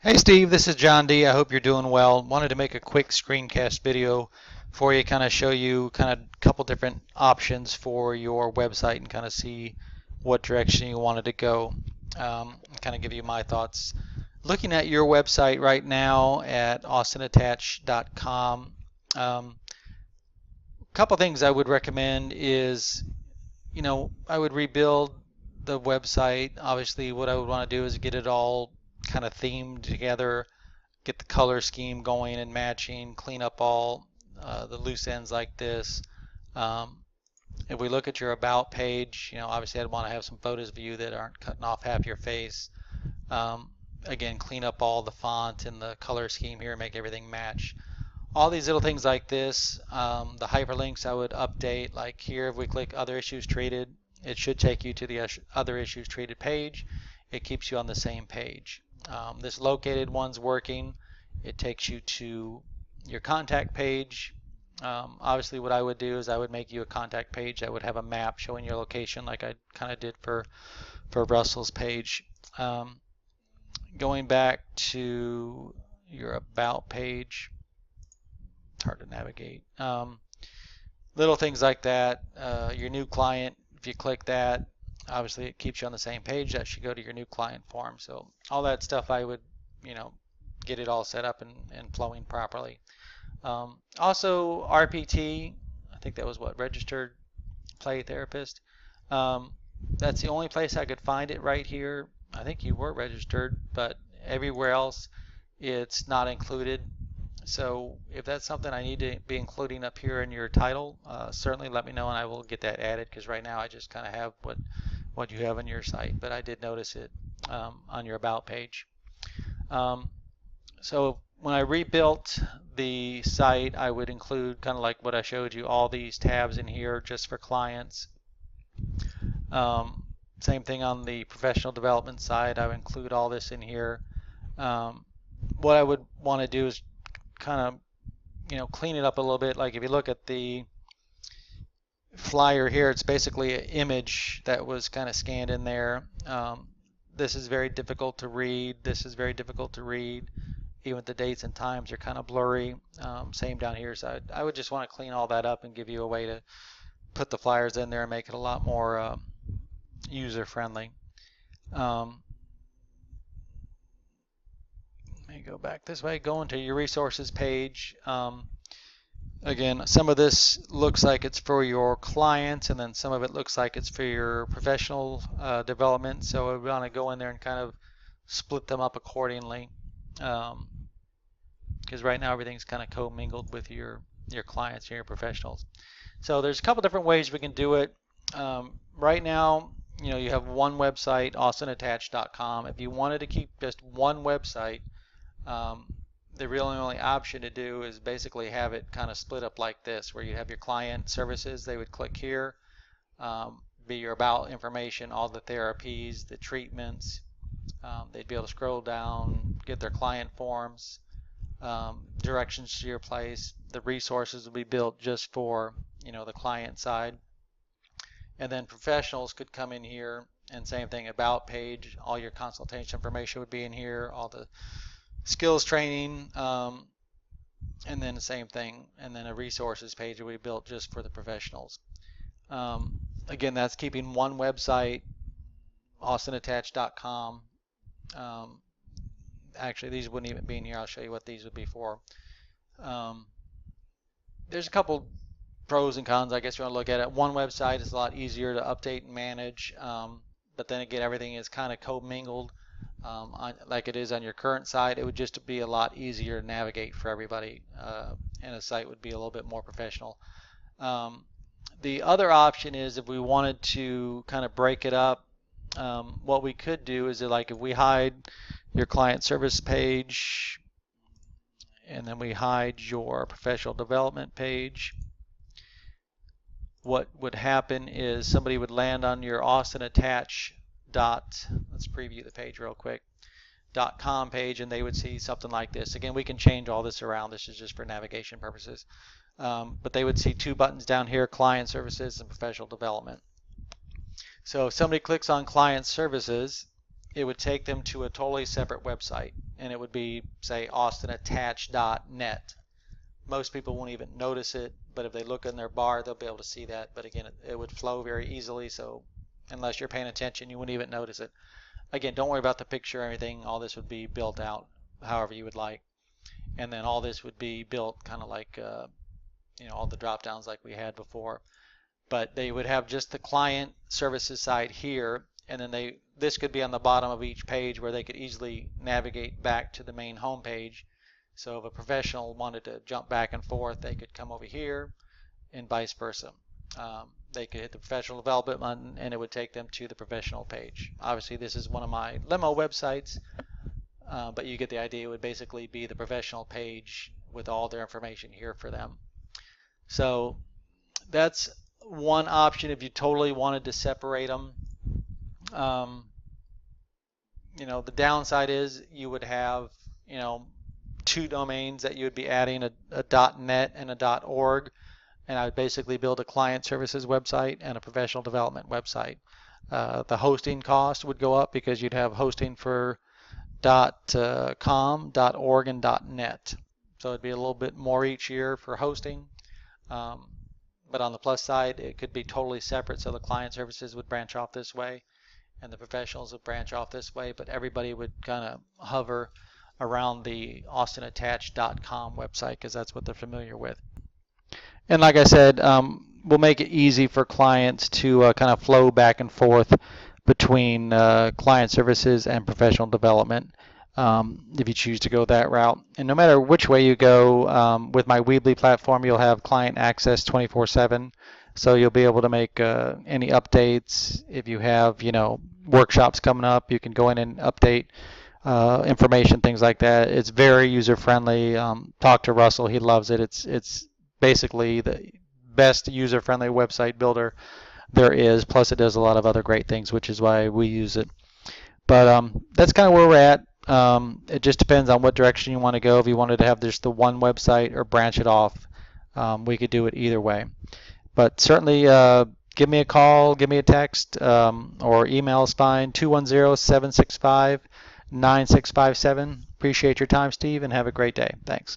Hey Steve, this is John D. I hope you're doing well. Wanted to make a quick screencast video for you, kind of show you kind of a couple different options for your website and kind of see what direction you wanted to go. Kind of give you my thoughts. Looking at your website right now at austinattach.com, a couple things I would recommend is, I would rebuild the website. Obviously, what I would want to do is get it all kind of themed together, get the color scheme going and matching, clean up all the loose ends like this. Um, if we look at your about page, obviously I'd want to have some photos of you that aren't cutting off half your face. Um, Again, clean up all the font and the color scheme here, make everything match. All these little things like this, the hyperlinks I would update. Like here, if we click other issues treated, it should take you to the other issues treated page. It keeps you on the same page. This located one's working. It takes you to your contact page. Obviously what I would do is I would make you a contact page that would have a map showing your location like I kind of did for Russell's page. Going back to your about page, it's hard to navigate. Little things like that. Your new client, if you click that, obviously it keeps you on the same page. That should go to your new client form. So all that stuff I would, get it all set up and flowing properly. Also RPT, I think that was what, registered play therapist. That's the only place I could find it right here. I think you were registered, but everywhere else it's not included. So if that's something I need to be including up here in your title, certainly let me know and I will get that added, because right now I just kind of have what you have on your site, but I did notice it on your about page. So when I rebuilt the site, I would include, kind of like what I showed you, all these tabs in here just for clients. Same thing on the professional development side. I would include all this in here. What I would want to do is kind of clean it up a little bit. Like if you look at the flyer here, it's basically an image that was kind of scanned in there. This is very difficult to read. This is very difficult to read. Even the dates and times are kind of blurry. Same down here. So I would just want to clean all that up and give you a way to put the flyers in there and make it a lot more user friendly. Let me go back this way, go into your resources page. Again, some of this looks like it's for your clients, and then some of it looks like it's for your professional development. So we want to go in there and kind of split them up accordingly, because right now everything's kind of commingled with your clients and your professionals. So there's a couple different ways we can do it. Right now, you have one website, austinattach.com. If you wanted to keep just one website, the really only option to do is basically have it kind of split up like this, where you have your client services. They would click here, be your about information, all the therapies, the treatments. They'd be able to scroll down, get their client forms, directions to your place. The resources will be built just for the client side. And then professionals could come in here, and same thing, about page, all your consultation information would be in here, all the skills training, and then the same thing, and then a resources page will be built just for the professionals. Again, that's keeping one website, austinattach.com. Actually, these wouldn't even be in here. I'll show you what these would be for. There's a couple pros and cons, I guess you want to look at it. One website is a lot easier to update and manage, but then again, everything is kind of commingled. Like it is on your current site. It would just be a lot easier to navigate for everybody, and a site would be a little bit more professional. The other option is, if we wanted to kind of break it up, what we could do is, like, if we hide your client service page and then we hide your professional development page, what would happen is somebody would land on your austinattach let's preview the page real quick, .com page, and they would see something like this. Again, we can change all this around. This is just for navigation purposes. But they would see two buttons down here, client services and professional development. So if somebody clicks on client services, it would take them to a totally separate website, and it would be, say, austinattach.net. Most people won't even notice it, but if they look in their bar, they'll be able to see that. But again, it would flow very easily, so unless you're paying attention, you wouldn't even notice it. Again, don't worry about the picture or anything. All this would be built out however you would like. And then all this would be built kind of like, all the drop downs like we had before. But they would have just the client services side here, and then this could be on the bottom of each page where they could easily navigate back to the main home page. So if a professional wanted to jump back and forth, they could come over here and vice versa. They could hit the professional development button and it would take them to the professional page. Obviously this is one of my Limo websites, but you get the idea. It would basically be the professional page with all their information here for them. So that's one option if you totally wanted to separate them. The downside is you would have, two domains that you would be adding, a .net and a .org, and I would basically build a client services website and a professional development website. The hosting cost would go up because you'd have hosting for .com, .org, and .net. So it'd be a little bit more each year for hosting. But on the plus side, it could be totally separate, so the client services would branch off this way and the professionals would branch off this way, but everybody would kind of hover around the austinattach.com website because that's what they're familiar with. And like I said, we'll make it easy for clients to kind of flow back and forth between client services and professional development if you choose to go that route. And no matter which way you go, with my Weebly platform, you'll have client access 24/7. So you'll be able to make any updates. If you have, workshops coming up, you can go in and update information, things like that. It's very user friendly. Talk to Russell; he loves it. It's basically the best user friendly website builder there is. Plus, it does a lot of other great things, which is why we use it. But that's kind of where we're at. It just depends on what direction you want to go. If you wanted to have just the one website or branch it off, we could do it either way. But certainly give me a call, give me a text, or email is fine, 210-765-9657. Appreciate your time, Steve, and have a great day. Thanks.